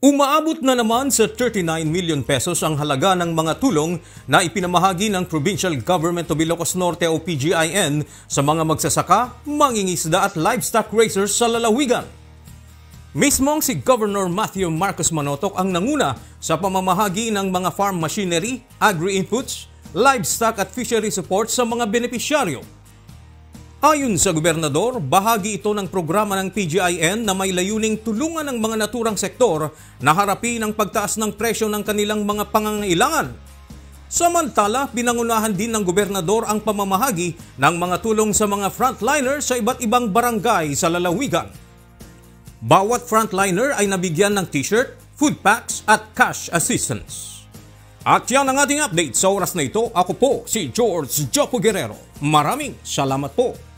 Umaabot na naman sa 39 million pesos ang halaga ng mga tulong na ipinamahagi ng Provincial Government of Ilocos Norte o PGIN sa mga magsasaka, mangingisda at livestock raisers sa lalawigan. Mismong si Governor Matthew Marcos Manotoc ang nanguna sa pamamahagi ng mga farm machinery, agri-inputs, livestock at fishery support sa mga benepisyaryo. Ayon sa gobernador, bahagi ito ng programa ng PGIN na may layuning tulungan ang mga naturang sektor na harapin ang pagtaas ng presyo ng kanilang mga pangangailangan. Samantala, pinangunahan din ng gobernador ang pamamahagi ng mga tulong sa mga frontliner sa iba't ibang barangay sa lalawigan. Bawat frontliner ay nabigyan ng t-shirt, food packs at cash assistance. At yan ang ating update sa oras na ito. Ako po si George Jopo Guerrero. Maraming salamat po.